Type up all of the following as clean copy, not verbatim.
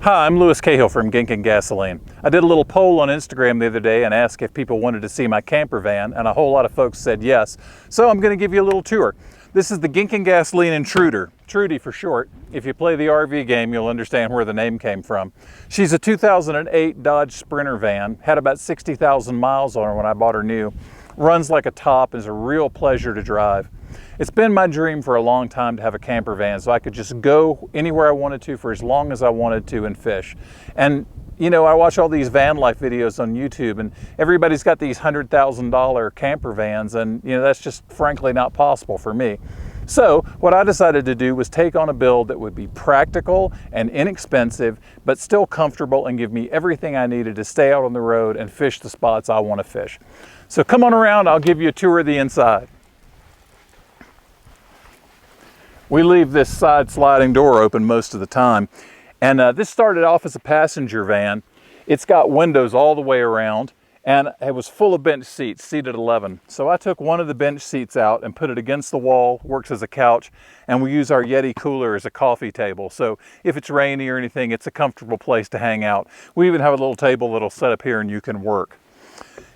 Hi, I'm Louis Cahill from Gink and Gasoline. I did a little poll on Instagram the other day and asked if people wanted to see my camper van, and a whole lot of folks said yes. So I'm going to give you a little tour. This is the Gink and Gasoline Intruder, Trudy for short. If you play the RV game, you'll understand where the name came from. She's a 2008 Dodge Sprinter van, had about 60,000 miles on her when I bought her new. Runs like a top, is a real pleasure to drive. It's been my dream for a long time to have a camper van so I could just go anywhere I wanted to for as long as I wanted to and fish. And you know, I watch all these van life videos on YouTube and everybody's got these $100,000 camper vans, and you know, that's just frankly not possible for me. So what I decided to do was take on a build that would be practical and inexpensive, but still comfortable and give me everything I needed to stay out on the road and fish the spots I want to fish. So come on around, I'll give you a tour of the inside. We leave this side sliding door open most of the time. And this started off as a passenger van. It's got windows all the way around, and it was full of bench seats, seated 11. So I took one of the bench seats out and put it against the wall, works as a couch, and we use our Yeti cooler as a coffee table. So if it's rainy or anything, it's a comfortable place to hang out. We even have a little table that'll set up here and you can work.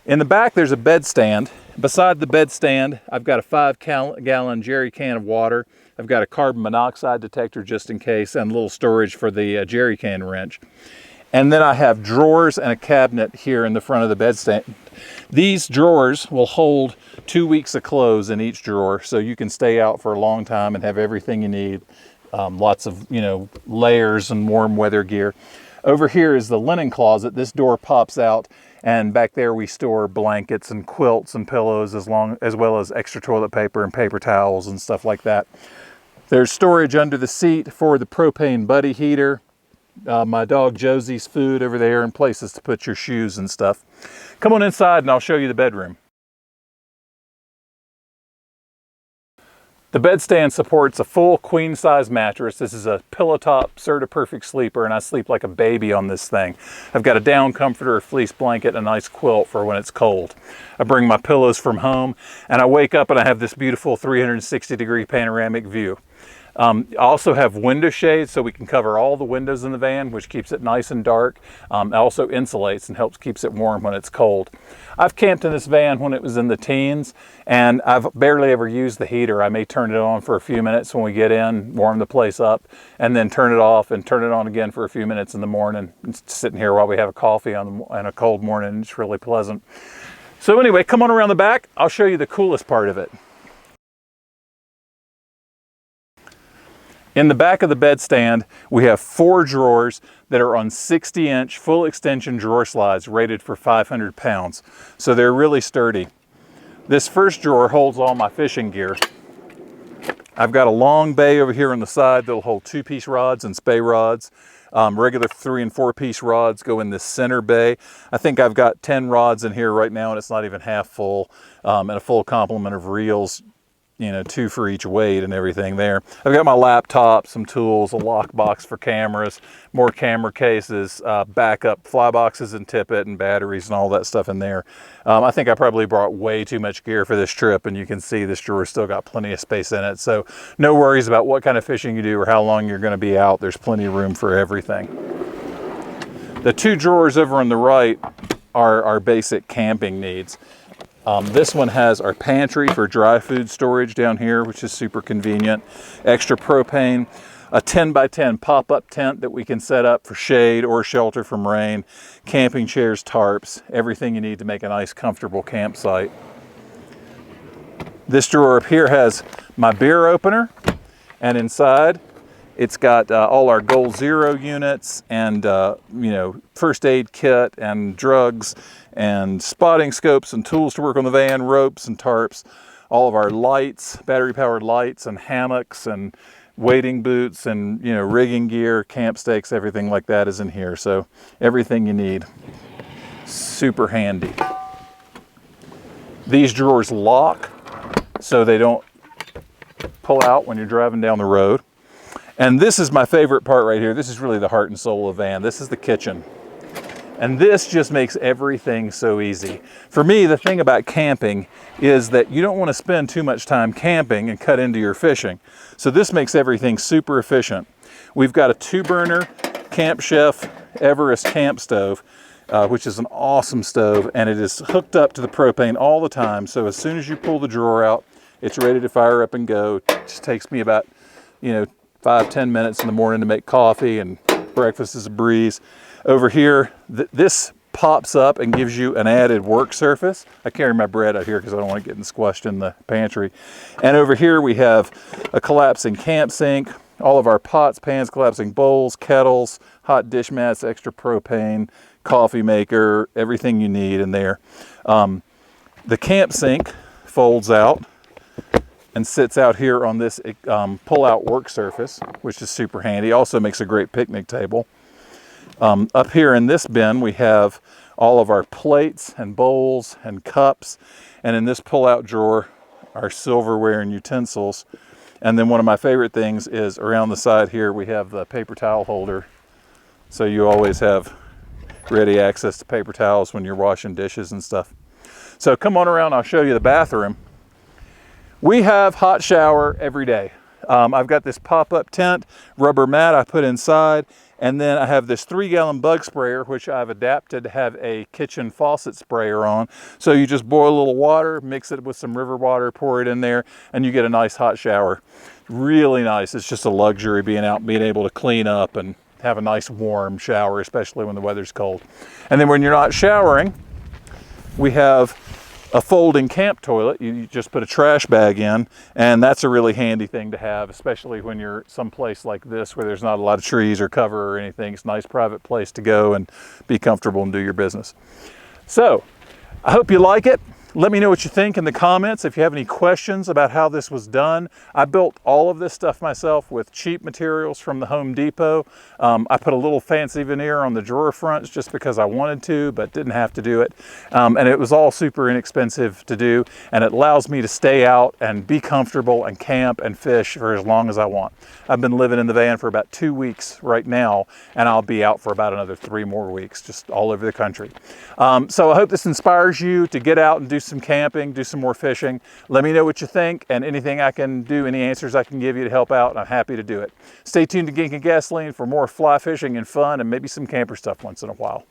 In the back, there's a bed stand. Beside the bed stand, I've got a 5-gallon jerry can of water. I've got a carbon monoxide detector just in case, and a little storage for the jerry can wrench. And then I have drawers and a cabinet here in the front of the bed stand. These drawers will hold 2 weeks of clothes in each drawer, so you can stay out for a long time and have everything you need. Lots of, you know, layers and warm weather gear. Over here is the linen closet. This door pops out, and back there we store blankets and quilts and pillows, as well as extra toilet paper and paper towels and stuff like that. There's storage under the seat for the propane buddy heater, my dog Josie's food over there, and places to put your shoes and stuff. Come on inside and I'll show you the bedroom. The bedstand supports a full queen-size mattress. This is a pillow top Certa-Perfect sleeper, and I sleep like a baby on this thing. I've got a down comforter, a fleece blanket, and a nice quilt for when it's cold. I bring my pillows from home, and I wake up and I have this beautiful 360-degree panoramic view. I also have window shades so we can cover all the windows in the van, which keeps it nice and dark. It also insulates and helps keeps it warm when it's cold. I've camped in this van when it was in the teens, and I've barely ever used the heater. I may turn it on for a few minutes when we get in, warm the place up, and then turn it off and turn it on again for a few minutes in the morning. It's sitting here while we have a coffee on a cold morning. It's really pleasant. So anyway, come on around the back. I'll show you the coolest part of it. In the back of the bedstand, we have 4 drawers that are on 60-inch full extension drawer slides rated for 500 pounds. So they're really sturdy. This first drawer holds all my fishing gear. I've got a long bay over here on the side that'll hold 2-piece rods and spey rods. Regular 3- and 4-piece rods go in this center bay. I think I've got 10 rods in here right now, and it's not even half full, and a full complement of reels. You know, 2 for each weight and everything there. I've got my laptop, some tools, a lock box for cameras, more camera cases, backup fly boxes and tippet and batteries and all that stuff in there. I think I probably brought way too much gear for this trip, and you can see this drawer's still got plenty of space in it. So no worries about what kind of fishing you do or how long you're going to be out. There's plenty of room for everything. The 2 drawers over on the right are our basic camping needs. This one has our pantry for dry food storage down here, which is super convenient. Extra propane, a 10x10 pop-up tent that we can set up for shade or shelter from rain, camping chairs, tarps, everything you need to make a nice, comfortable campsite. This drawer up here has my beer opener, and inside it's got all our Goal Zero units and you know, first aid kit and drugs and spotting scopes and tools to work on the van, ropes and tarps, all of our lights, battery powered lights and hammocks and wading boots and, you know, rigging gear, camp stakes, everything like that is in here. So everything you need. Super handy. These drawers lock so they don't pull out when you're driving down the road. And this is my favorite part right here. This is really the heart and soul of the van. This is the kitchen. And this just makes everything so easy. For me, the thing about camping is that you don't want to spend too much time camping and cut into your fishing. So this makes everything super efficient. We've got a 2-burner Camp Chef Everest camp stove, which is an awesome stove, and it is hooked up to the propane all the time. So as soon as you pull the drawer out, it's ready to fire up and go. It just takes me about, 5-10 minutes in the morning to make coffee, and breakfast is a breeze. Over here, this pops up and gives you an added work surface. I carry my bread out here because I don't want it getting squashed in the pantry. And over here we have a collapsing camp sink, all of our pots, pans, collapsing bowls, kettles, hot dish mats, extra propane, coffee maker, everything you need in there. The camp sink folds out and sits out here on this pull-out work surface, which is super handy. Also makes a great picnic table. Up here in this bin, we have all of our plates and bowls and cups. And in this pull-out drawer, our silverware and utensils. And then one of my favorite things is around the side here, we have the paper towel holder. So you always have ready access to paper towels when you're washing dishes and stuff. So come on around, I'll show you the bathroom. We have hot shower every day. I've got this pop-up tent, rubber mat I put inside, and then I have this 3-gallon bug sprayer, which I've adapted to have a kitchen faucet sprayer on. So you just boil a little water, mix it with some river water, pour it in there, and you get a nice hot shower. Really nice. It's just a luxury being out, being able to clean up and have a nice warm shower, especially when the weather's cold. And then when you're not showering, we have a folding camp toilet. You just put a trash bag in, and that's a really handy thing to have, especially when you're someplace like this where there's not a lot of trees or cover or anything. It's a nice private place to go and be comfortable and do your business. So I hope you like it. Let me know what you think in the comments. If you have any questions about how this was done, I built all of this stuff myself with cheap materials from the Home Depot. I put a little fancy veneer on the drawer fronts just because I wanted to, but didn't have to do it. And it was all super inexpensive to do, and it allows me to stay out and be comfortable and camp and fish for as long as I want. I've been living in the van for about 2 weeks right now, and I'll be out for about another 3 more weeks, just all over the country. So I hope this inspires you to get out and do some camping, do some more fishing. Let me know what you think, and anything I can do, any answers I can give you to help out, I'm happy to do it. Stay tuned to Gink and Gasoline for more fly fishing and fun, and maybe some camper stuff once in a while.